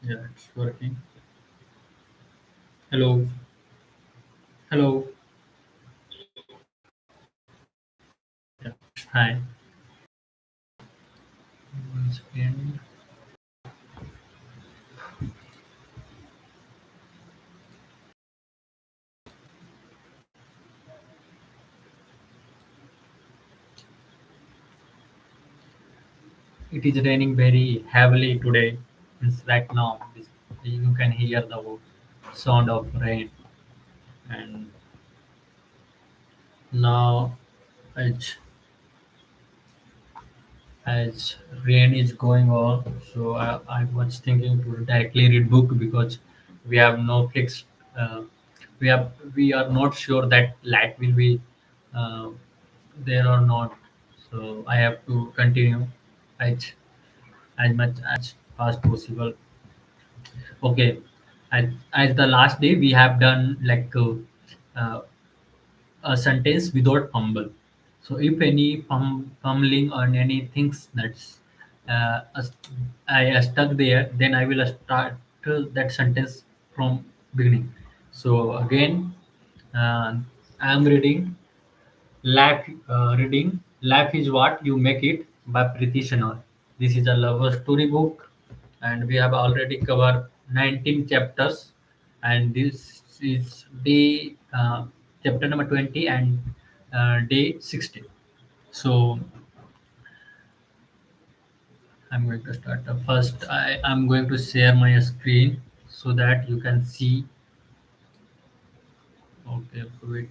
Yeah, it's working. Hello, hello. Yeah, hi. Once again, it is raining very heavily today. It's right now. You can hear the sound of rain, and now as as rain is going on, so I was thinking to directly read book because we have no fixed. Uh, we are not sure that light will be uh, there or not. So I have to continue as as much as fast possible. Okay, as the last day we have done like uh, a sentence without fumble. So if any fumbling or any things that's I stuck there, then I will start that sentence from beginning. So again, uh, I am reading Life is What You Make It by Preeti Shanor. This is a love story book, and we have already covered 19 chapters, and this is day chapter number 20 and day 16. So I'm going to start. First, I'm going to share my screen so that you can see. Okay, wait.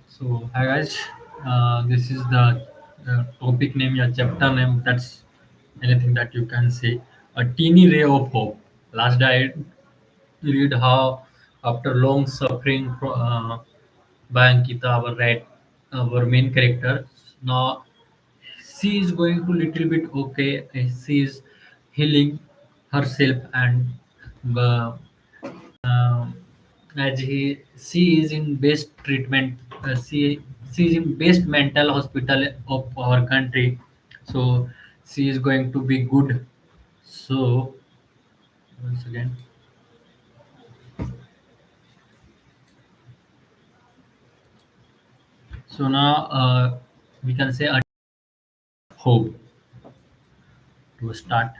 So, hi guys, this is the topic name, yeah, chapter name. That's anything that you can say. A teeny ray of hope. Last day, I read how, after long suffering by Ankita, our main character, now she is going to little bit okay. She is healing herself and uh, um, as she is in best treatment. She is in best mental hospital of our country, so she is going to be good. So once again, so now we can say a hope to start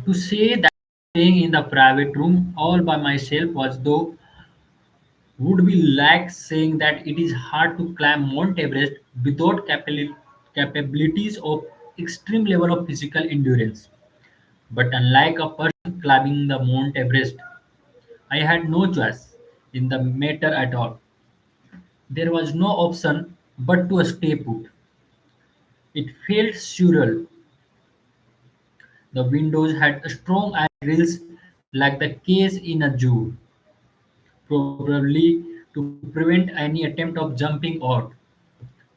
to say that staying in the private room all by myself was though would be like saying that it is hard to climb Mount Everest without capabilities of extreme level of physical endurance. But unlike a person climbing the Mount Everest, I had no choice in the matter at all. There was no option but to stay put. It felt surreal. The windows had strong iron grills like the cage in a zoo, probably to prevent any attempt of jumping out.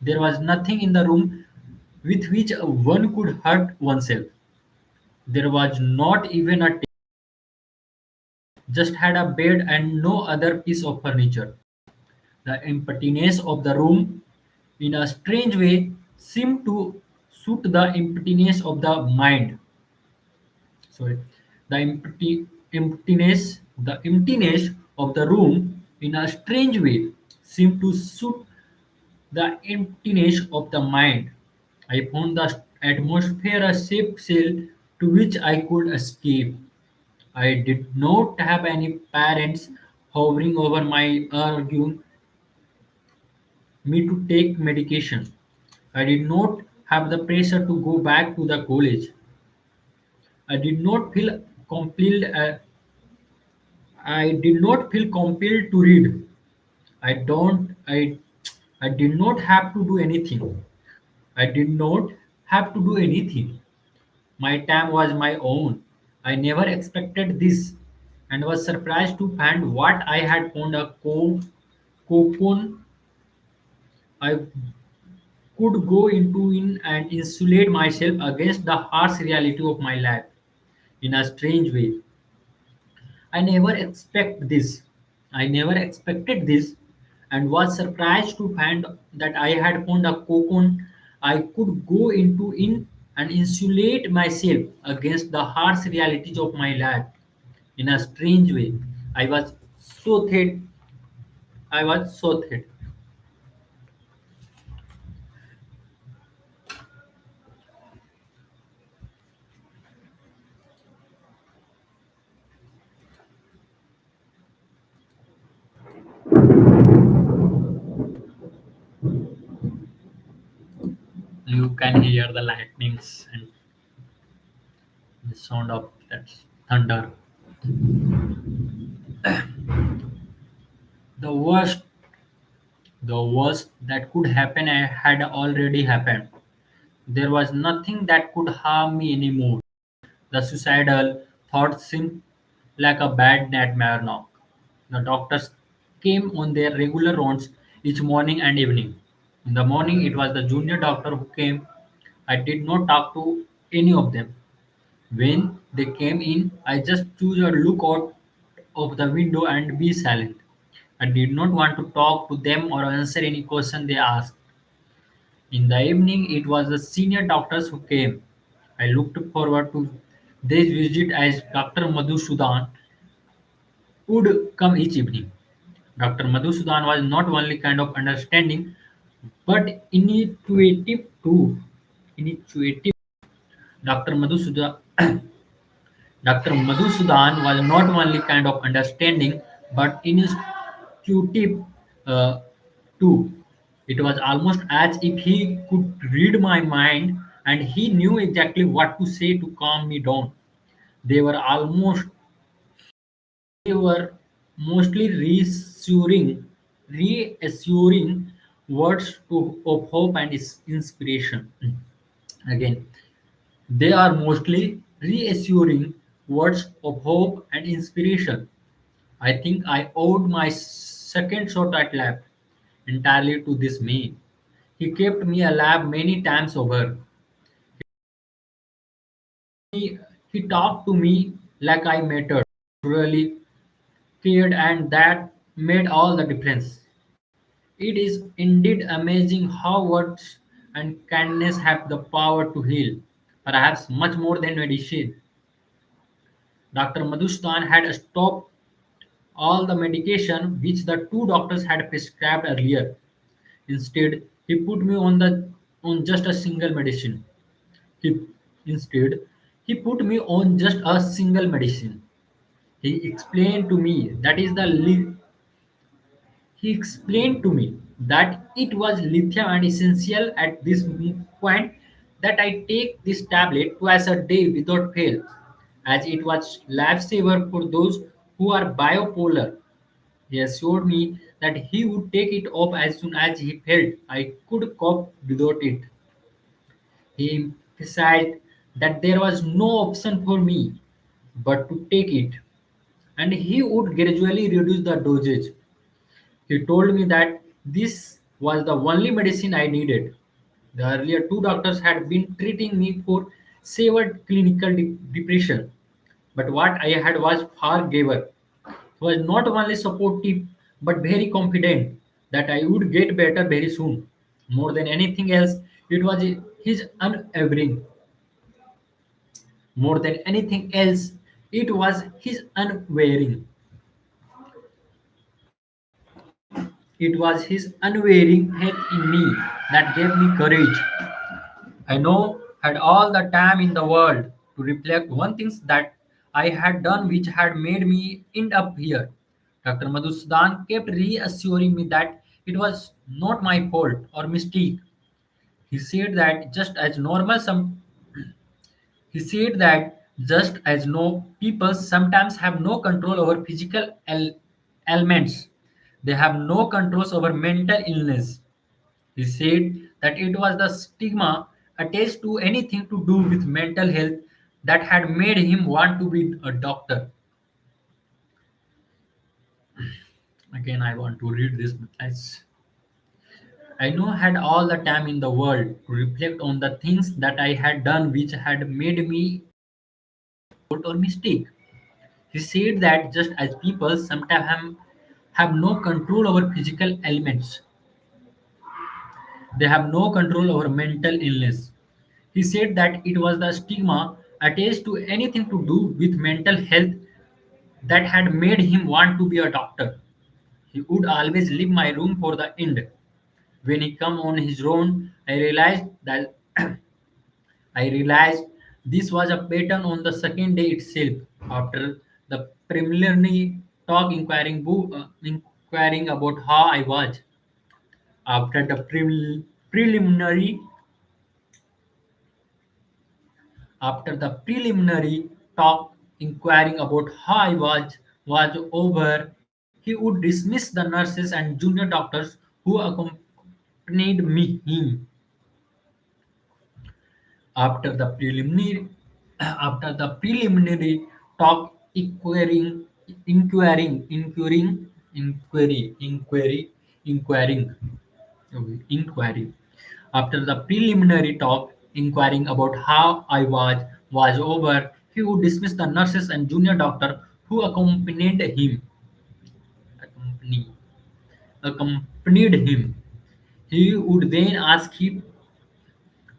There was nothing in the room with which one could hurt oneself. There was not even a table, just had a bed and no other piece of furniture. The emptiness of the room, in a strange way, seemed to suit the emptiness of the mind. Sorry, the emptiness of the room, in a strange way, seemed to suit the emptiness of the mind. I found the atmosphere a safe cell to which I could escape. I did not have any parents hovering over my arguing me to take medication. I did not have the pressure to go back to the college. I did not feel compelled. I did not feel compelled to read. I don't. I did not have to do anything. I did not have to do anything. My time was my own. I never expected this and was surprised to find what I had found a cocoon I could go into in and insulate myself against the harsh reality of my life in a strange way. I never expect this. I never expected this. and was surprised to find that I had found a cocoon I could go into in and insulate myself against the harsh realities of my life. In a strange way, I was so thin. I was so thin. You can hear the lightnings and the sound of that thunder. The worst, the worst that could happen had already happened. There was nothing that could harm me anymore. The suicidal thoughts seemed like a bad nightmare now. The doctors came on their regular rounds each morning and evening. In the morning, it was the junior doctor who came. I did not talk to any of them. When they came in, I just chose to look out of the window and be silent. I did not want to talk to them or answer any question they asked. In the evening, it was the senior doctors who came. I looked forward to this visit as Dr. Madhusudan would come each evening. Dr. Madhusudan was not only kind of understanding but intuitive too. Intuitive. Dr. Madhusudan Dr. Madhusudan was not only kind of understanding but intuitive uh, too. It was almost as if he could read my mind and he knew exactly what to say to calm me down. They were almost they were mostly reassuring words of hope and inspiration. Again, they are mostly reassuring words of hope and inspiration. I think I owed my second shot at life entirely to this man. He kept me alive many times over. He talked to me like I mattered, really cared, and that made all the difference. It is indeed amazing how words and kindness have the power to heal, perhaps much more than medicine. Dr. Madhustan had stopped all the medication which the two doctors had prescribed earlier. Instead, he put me on just a single medicine. He instead he put me on just a single medicine. He explained to me that is the He explained to me that it was lithium and essential at this point that I take this tablet twice a day without fail, as it was lifesaver for those who are bipolar. He assured me that he would take it off as soon as he felt I could cope without it. He emphasized that there was no option for me but to take it, and he would gradually reduce the dosage. He told me that this was the only medicine I needed. The earlier two doctors had been treating me for severe clinical depression, but what I had was far giver. He was not only supportive but very confident that I would get better very soon. More than anything else, it was his unwavering. More than anything else, it was his unwavering. It was his unwavering faith in me that gave me courage. I know had all the time in the world to reflect one thing that I had done which had made me end up here. Dr. Madhusudan kept reassuring me that it was not my fault or mistake. He said that he said that just as no people sometimes have no control over physical ailments, they have no controls over mental illness. He said that it was the stigma attached to anything to do with mental health that had made him want to be a doctor. Again, I want to read this as I know had all the time in the world to reflect on the things that I had done which had made me fault or mistake. He said that just as people sometimes have no control over physical elements. They have no control over mental illness. He said that it was the stigma attached to anything to do with mental health that had made him want to be a doctor. He would always leave my room for the end. When he come on his own, I realized this was a pattern on the second day itself. After the preliminary talk inquiring about how I was, after the preliminary after the preliminary talk inquiring about how I was over, he would dismiss the nurses and junior doctors who accompanied him. After the preliminary after the preliminary talk inquiring inquiry. After the preliminary talk inquiring about how I was over, he would dismiss the nurses and junior doctor who accompany, accompanied him. He would then ask if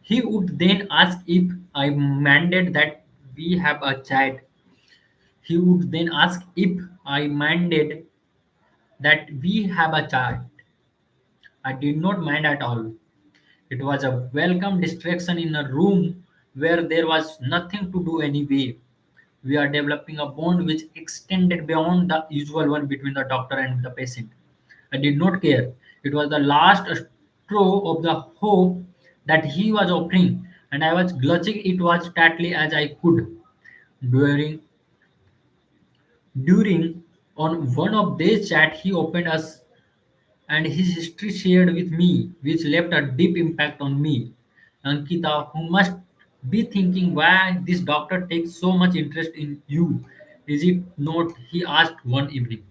he would then ask if I minded that we have a chat. He would then ask if I minded that we have a chat. I did not mind at all. It was a welcome distraction in a room where there was nothing to do anyway. We are developing a bond which extended beyond the usual one between the doctor and the patient. I did not care. It was the last straw of the hope that he was offering, and I was clutching it as tightly as I could. During during on one of these chats, he opened us and his history shared with me, which left a deep impact on me. Ankita, who must be thinking why this doctor takes so much interest in you, is it not? He asked one evening.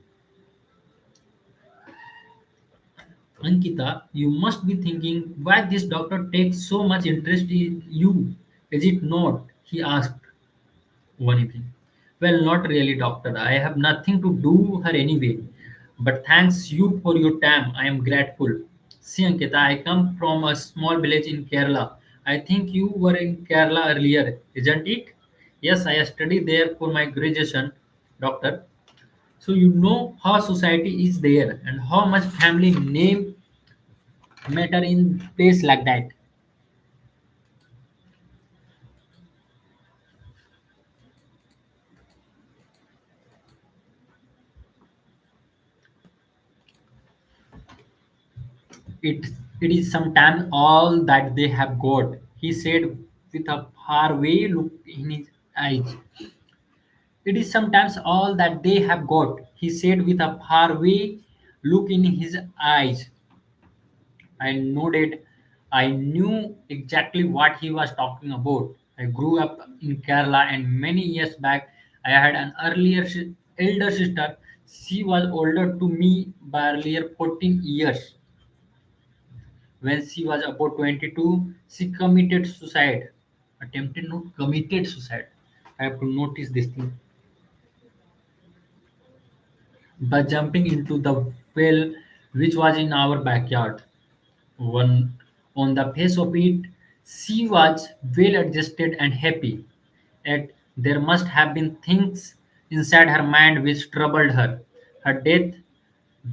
Ankita, you must be thinking why this doctor takes so much interest in you, is it not? He asked one evening. Well, not really, doctor. I have nothing to do her anyway. But thanks you for your time. I am grateful. See, Ankita, I come from a small village in Kerala. I think you were in Kerala earlier, isn't it? Yes, I studied there for my graduation, doctor. So you know how society is there and how much family name matter in place like that. It it is sometimes all that they have got, he said with a faraway look in his eyes. It is sometimes all that they have got, he said with a faraway look in his eyes. I nodded. I knew exactly what he was talking about. I grew up in Kerala, and many years back, I had an elder sister. She was older to me by earlier 14 years. When she was about 22, she committed suicide. Attempted, not committed suicide. I have to notice this thing. By jumping into the well which was in our backyard. One on the face of it, she was well adjusted and happy. Yet there must have been things inside her mind which troubled her. Her death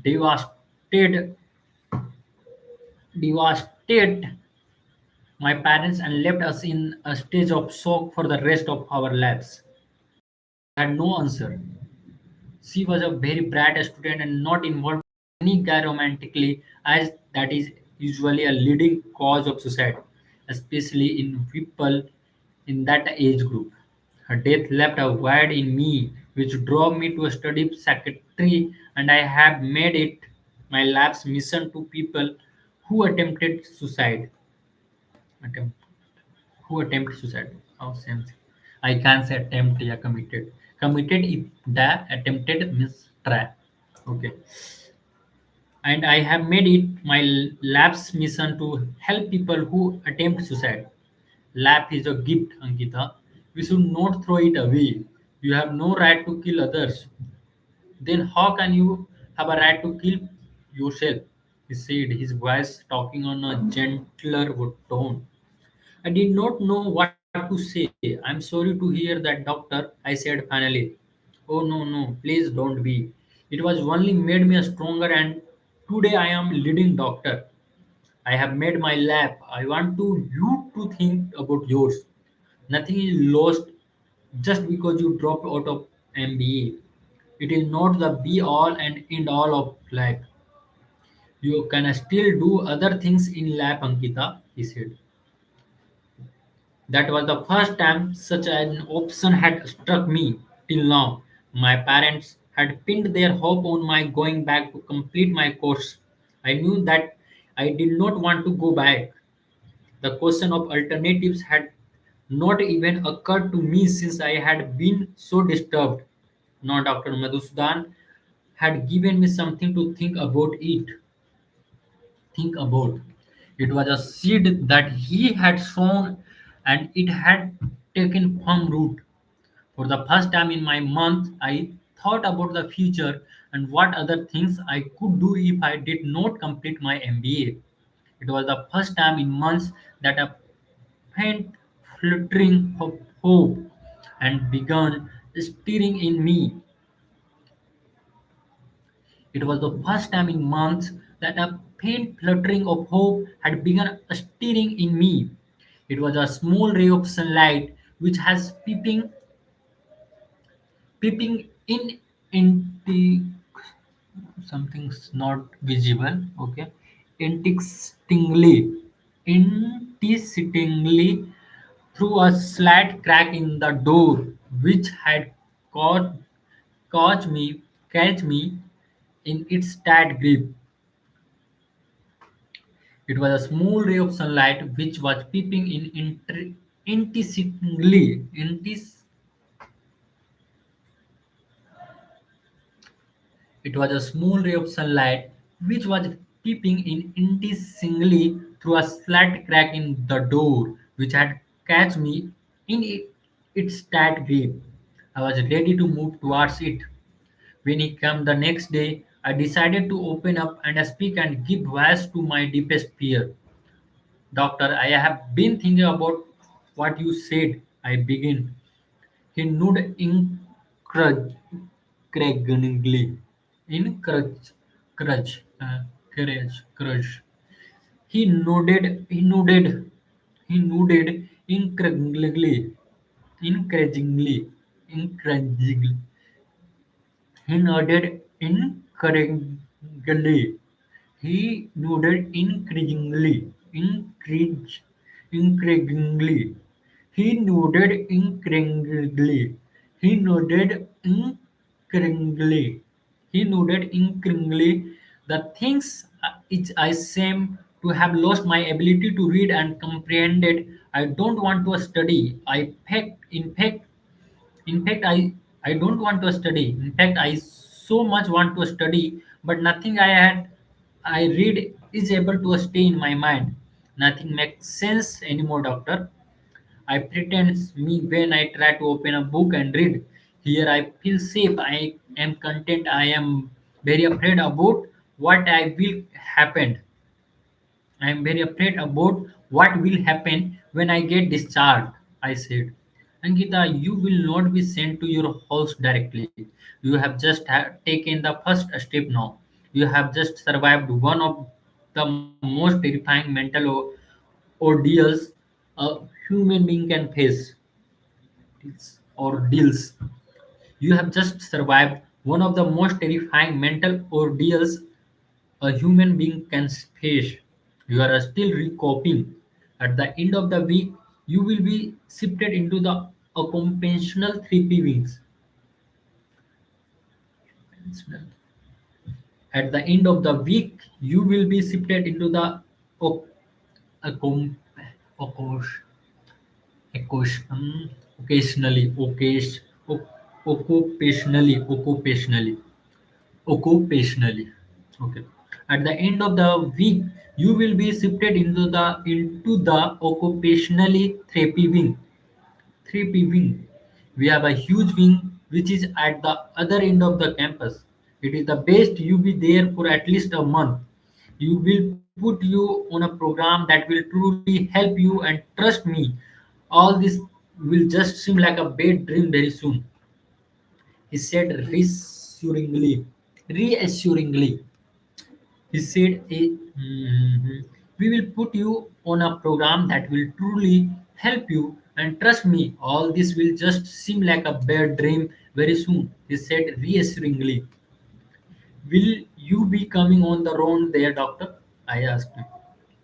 devastated devastated my parents and left us in a stage of shock for the rest of our lives. I had no answer. She was a very bright student and not involved in any guy romantically, as that is usually a leading cause of suicide, especially in people in that age group. Her death left a void in me, which drove me to study psychiatry, and I have made it my life's mission to people who attempted suicide. Attempt, who attempt suicide. Oh, same thing. I can't say attempt, yeah, committed. Committed if the attempted means try. Okay. And I have made it my lab's mission to help people who attempt suicide. Lab is a gift, Ankita. We should not throw it away. You have no right to kill others. Then how can you have a right to kill yourself, he said, his voice talking on a gentler tone. I did not know what to say. I'm sorry to hear that, doctor, I said finally. Oh, no, no, please don't be. It was only made me a stronger, and today I am leading doctor. I have made my lab. I want to you to think about yours. Nothing is lost just because you dropped out of MBA. It is not the be all and end all of life. You can still do other things in lab, Ankita, he said. That was the first time such an option had struck me till now. My parents had pinned their hope on my going back to complete my course. I knew that I did not want to go back. The question of alternatives had not even occurred to me since I had been so disturbed. Now Dr. Madhusudan had given me something to think about. It was a seed that he had sown and it had taken firm root. For the first time in my month, I thought about the future and what other things I could do if I did not complete my MBA. It was the first time in months that a faint fluttering of hope and began stirring in me. It was the first time in months that a faint fluttering of hope had begun stirring in me. It was a small ray of sunlight which has peeping in into something's not visible. Okay, interestingly, interestingly, through a slight crack in the door, which had caught caught me catch me in its tight grip. It was a small ray of sunlight which was peeping in interestingly. It was a small ray of sunlight which was peeping in interestingly through a slight crack in the door, which had catch me in its tight grip. I was ready to move towards it. When he came the next day, I decided to open up and speak and give voice to my deepest fear. Doctor, I have been thinking about what you said. I began. He nodded encouragingly. Encourage, courage, courage. He nodded encouragingly, encouragingly. He nodded encouragingly. He nodded encouragingly. He nodded encouragingly. He nodded encouragingly. He nodded encouragingly. The things which I seem to have lost my ability to read and comprehend it. I don't want to study. In fact, I don't want to study. In fact, I so much want to study, but nothing I read is able to stay in my mind. Nothing makes sense anymore, doctor. I pretend me when I try to open a book and read. Here I feel safe. I am content. I am very afraid about what I will happen. I am very afraid about what will happen when I get discharged, I said. Ankita, you will not be sent to your house directly. You have just taken the first step now. You have just survived one of the most terrifying mental ordeals a human being can face. Ordeals. You have just survived one of the most terrifying mental ordeals a human being can face. You are still recoping. At the end of the week, you will be shifted into the occupational therapy wings. At the end of the week, you will be shifted into the oc- occum- occus- occasionally, occupationally. Okay. At the end of the week, you will be shifted into the occupationally therapy wing. Therapy wing. We have a huge wing which is at the other end of the campus. It is the best you be there for at least a month. You will put you on a program that will truly help you and trust me. All this will just seem like a bad dream very soon, he said reassuringly. Reassuringly. He said, we will put you on a program that will truly help you and trust me, all this will just seem like a bad dream very soon, he said reassuringly. Will you be coming on the road there, doctor? I asked him.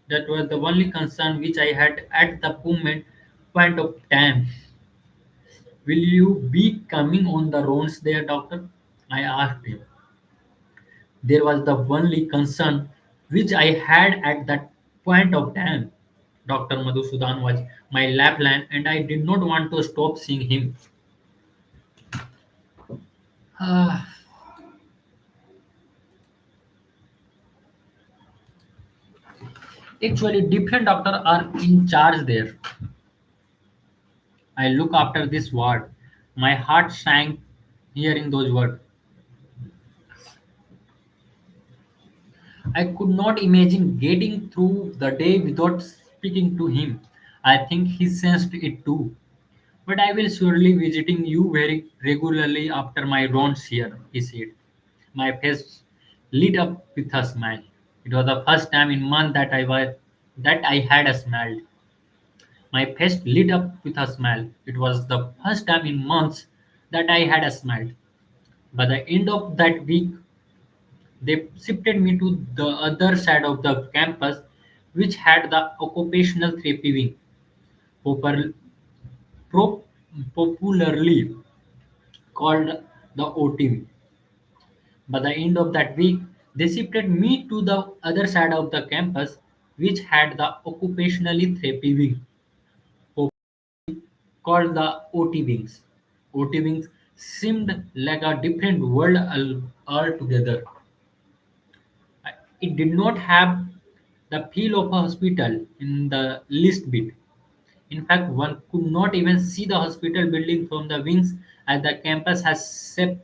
That was the only concern which I had at the point of time. Will you be coming on the roads there, doctor? I asked him. There was the only concern which I had at that point of time. Dr. Madhusudan was my lifeline, and I did not want to stop seeing him. Ah, actually, different doctors are in charge there. I look after this ward. My heart sank hearing those words. I could not imagine getting through the day without speaking to him. I think he sensed it too. But I will surely visiting you very regularly after my rounds here, he said. My face lit up with a smile. It was the first time in months that I had a smile. My face lit up with a smile. It was the first time in months that I had a smile. By the end of that week, they shifted me to the other side of the campus, which had the occupational therapy wing, popul- pro- popularly called the OT. By the end of that week, they shifted me to the other side of the campus, which had the occupationally therapy wing, called the OT wings. OT wings seemed like a different world altogether. It did not have the feel of a hospital in the least bit. In fact, one could not even see the hospital building from the wings as the campus has swept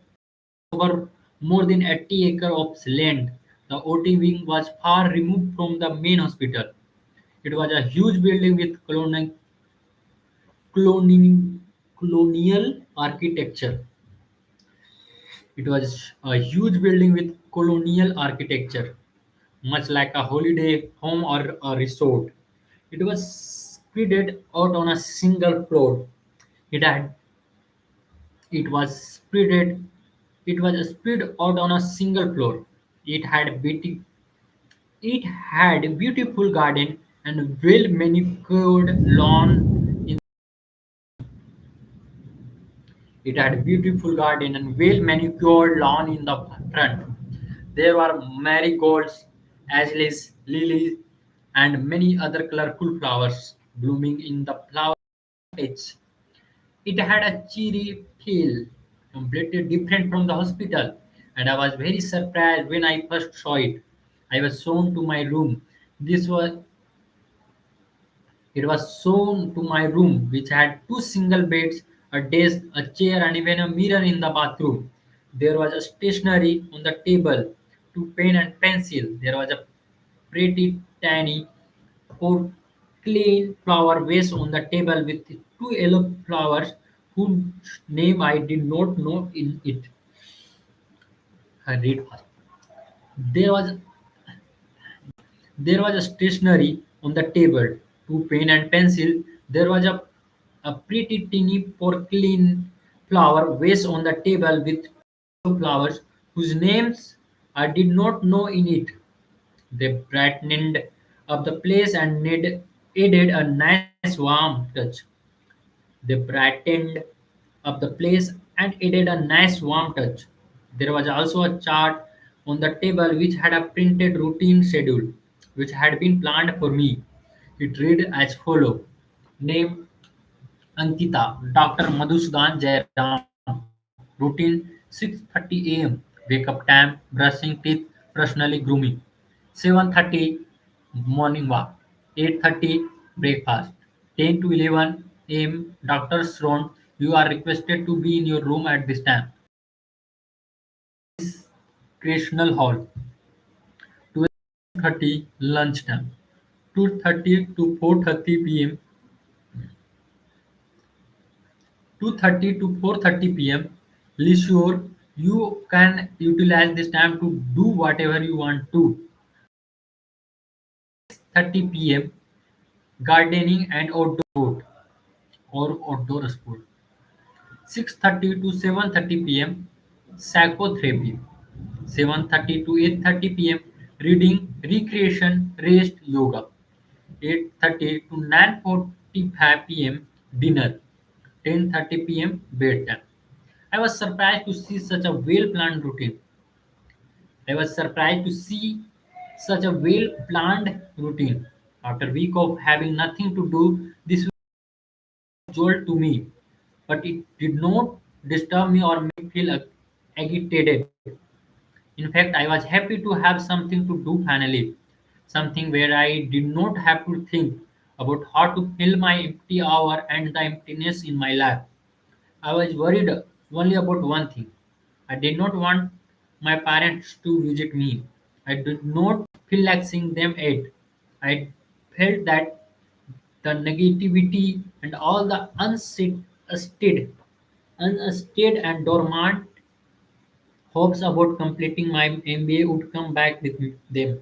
over more than 80 acres of land. The OT wing was far removed from the main hospital. It was a huge building with colonial, colonial architecture. It was a huge building with colonial architecture, much like a holiday home or a resort. It was spread out on a single floor. It had it was spread out on a single floor. It had beauty, it had a beautiful garden and well manicured lawn. It had a beautiful garden and well manicured lawn in the front. There were marigolds, azaleas, lilies, and many other colorful flowers blooming in the flower beds. It had a cheery feel, completely different from the hospital, and I was very surprised when I first saw it. I was shown to my room. This was It was shown to my room, which had two single beds, a desk, a chair, and even a mirror in the bathroom. There was a stationery on the table, two pen and pencil. There was a pretty tiny porcelain flower vase on the table with two yellow flowers whose name I did not know in it. I read first. There was There was a stationery on the table, two pen and pencil. There was a pretty teeny porcelain flower vase on the table with two flowers whose names I did not know in it. They brightened up the place and added a nice warm touch. They brightened up the place and added a nice warm touch. There was also a chart on the table which had a printed routine schedule which had been planned for me. It read as follows: Name Ankita, Dr. Madhusudan Jairam. Routine 6:30 a.m. Wake up time, brushing teeth, personally grooming. 7:30 morning walk. 8:30 breakfast. 10 to 11 a.m. Doctor's round. You are requested to be in your room at this time. recreational hall. 12:30 lunchtime. 2:30 to 4:30 p.m. 2:30 to 4:30 p.m. Leisure. You can utilize this time to do whatever you want to. 30 p.m. Gardening and outdoor sport. 6:30 to 7:30 p.m. Psychotherapy. 7:30 to 8:30 p.m. Reading, recreation, rest, yoga. 8:30 to 9:45 p.m. Dinner. 10:30 p.m. bedtime. I was surprised to see such a well-planned routine. I was surprised to see such a well-planned routine. After a week of having nothing to do, this was a jolt to me, but it did not disturb me or make me feel agitated. In fact, I was happy to have something to do finally, something where I did not have to think about how to fill my empty hour and the emptiness in my life. I was worried only about one thing. I did not want my parents to visit me. I did not feel like seeing them yet. I felt that the negativity and all the unstated and dormant hopes about completing my MBA would come back with them.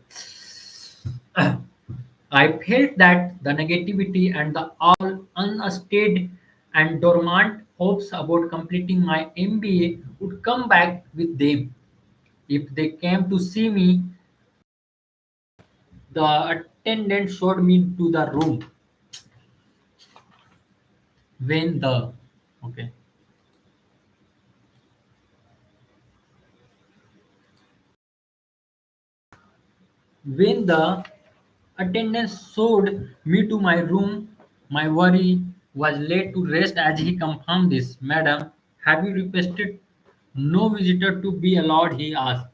I felt that the negativity and the all unstated and dormant hopes about completing my MBA would come back with them. If they came to see me, the attendant showed me to the room. When the okay, when the attendant showed me to my room, my worry was laid to rest as he confirmed this. Madam, have you requested no visitor to be allowed? He asked.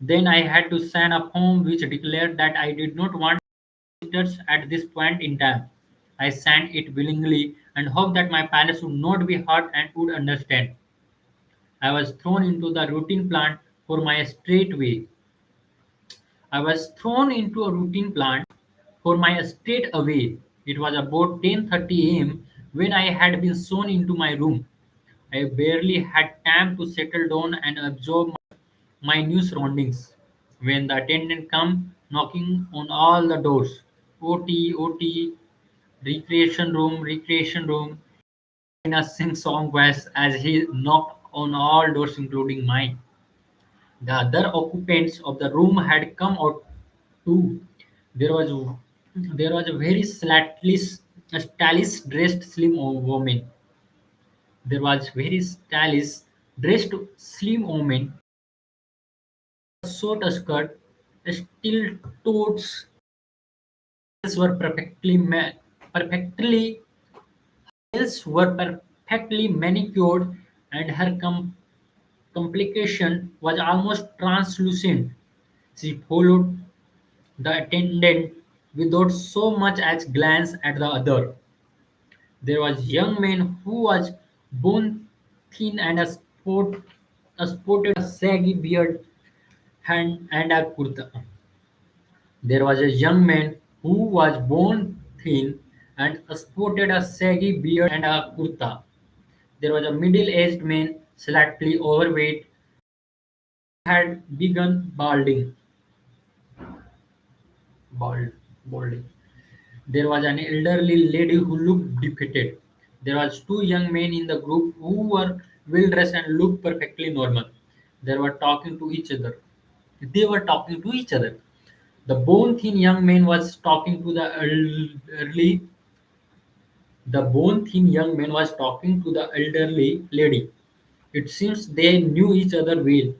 Then I had to sign a form which declared that I did not want visitors at this point in time. I signed it willingly and hoped that my parents would not be hurt and would understand. I was thrown into the routine plan for my straight way. I was thrown into a routine plan for my straight away. It was about 10:30 a.m. when I had been shown into my room. I barely had time to settle down and absorb my new surroundings. When the attendant came knocking on all the doors, OT, OT, recreation room, in a sing-song voice as he knocked on all doors including mine. The other occupants of the room had come out too. There was there was a very stylish dressed slim woman. There was very stylish dressed slim woman, short skirt, steel toes were perfectly nails were perfectly manicured, and her complication was almost translucent. She followed the attendant without so much as glance at the other. There was a young man who was bone thin and sported a saggy beard and a kurta. There was a young man who was bone thin and sported a saggy beard and a kurta. There was a middle-aged man, slightly overweight, had begun bald, balding. There was an elderly lady who looked defeated. There was two young men in the group who were well dressed and looked perfectly normal. They were talking to each other. They were talking to each other. The bone thin young man was talking to elderly. The bone thin young man was talking to the elderly lady. It seems they knew each other well.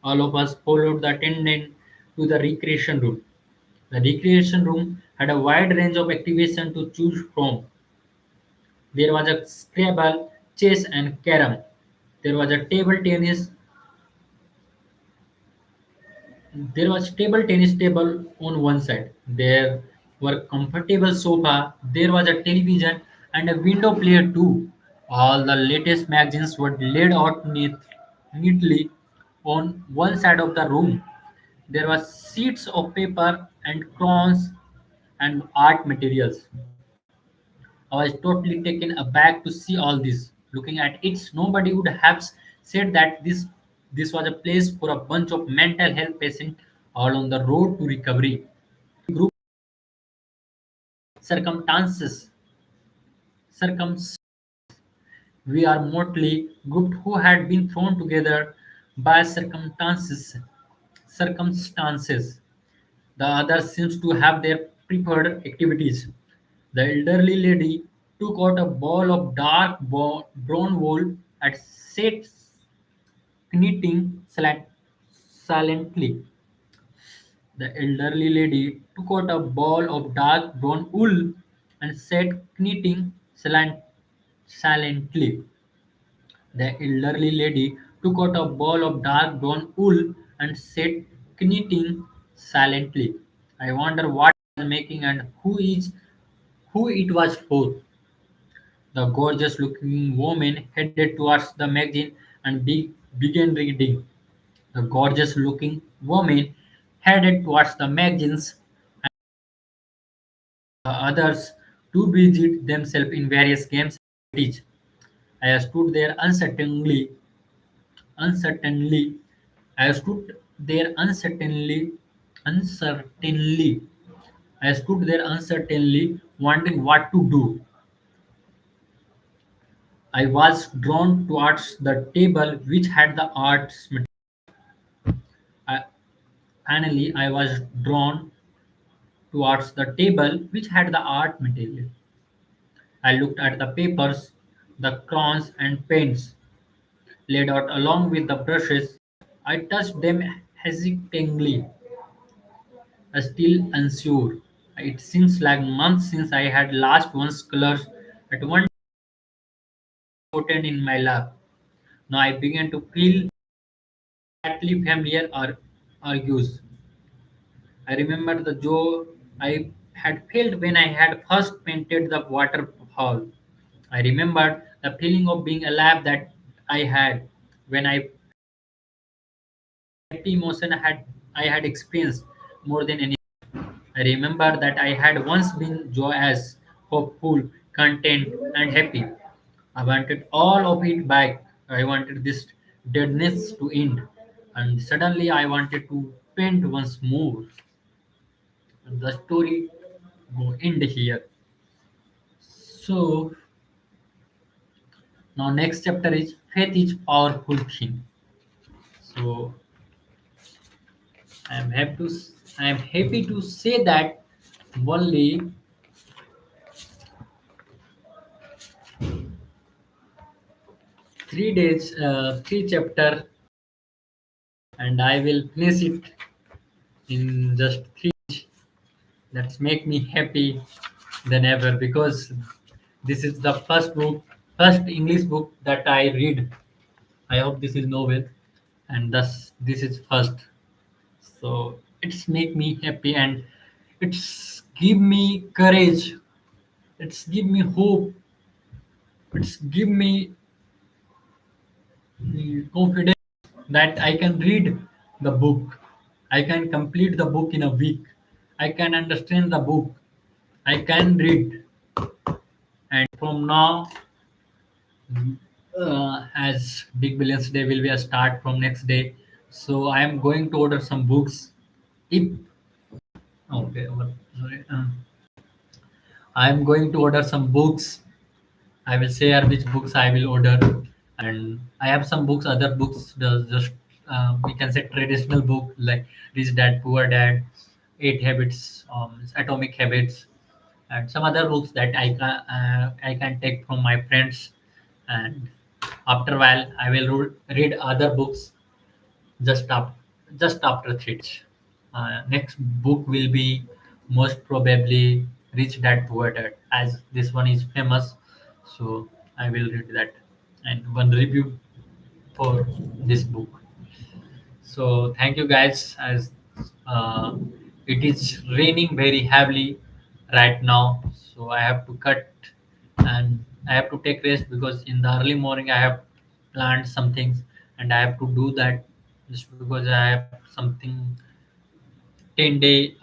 All of us followed the attendant to the recreation room. The recreation room had a wide range of activation to choose from. There was a Scrabble, chess and carom. There was a table tennis. There was table tennis table on one side. There were comfortable sofa. There was a television and a window player too. All the latest magazines were laid out neatly On one side of the room, there were sheets of paper and crayons and art materials. I was totally taken aback to see all this. Looking at it, nobody would have said that this was a place for a bunch of mental health patients all on the road to recovery. Group circumstances, circum we are motley group who had been thrown together by circumstances. The other seems to have their preferred activities. The elderly lady took out a ball of dark brown wool and sat knitting silently. The elderly lady took out a ball of dark brown wool and sat knitting silently. The elderly lady took out a ball of dark brown wool and sat knitting silently. I wonder what she was making and who it was for. The gorgeous looking woman headed towards the magazine and began reading. The gorgeous looking woman headed towards the magazines and the others too busied themselves in various games and activities. I stood there uncertainly. I stood there uncertainly. I stood there uncertainly, wondering what to do. I was drawn towards the table which had the arts material. I, Finally, I was drawn towards the table which had the art material. I looked at the papers, the crayons and paints laid out along with the brushes. I touched them hesitatingly, still unsure. It seems like months since I had last once colors at one potent in my lap. Now I began to feel slightly familiar argues. I remembered the joy I had felt when I had first painted the waterfall. I remembered the feeling of being alive that I had when I happy emotion I had experienced more than any. I remember that I had once been joyous, hopeful, content, and happy. I wanted all of it back. I wanted this deadness to end. And suddenly I wanted to paint once more. And the story go end here. So now next chapter is faith is powerful thing. So I am happy to I am happy to say that only 3 days, three chapter, and I will finish it in just three. That's make me happy than ever because this is the first English book that I read. I hope this is novel, and thus this is first. So it's make me happy and it's give me courage. It's give me hope. It's give me confidence that I can read the book. I can complete the book in a week. I can understand the book. I can read. And from now, as Big Billions Day will be a start from next day, so I am going to order some books. If okay, sorry, I am going to order some books. I will share which books I will order, and I have some books, other books, just we can say traditional book like Rich Dad Poor Dad, Eight Habits, Atomic Habits, and some other books that I can take from my friends, and after a while I will read other books just after three. Next book will be most probably Rich Dad Poor Dad, as this one is famous. So I will read that and one review for this book. So thank you guys. As uh, it is raining very heavily right now, so I have to cut and I have to take rest because in the early morning I have planned some things and I have to do that just because I have something 10-day,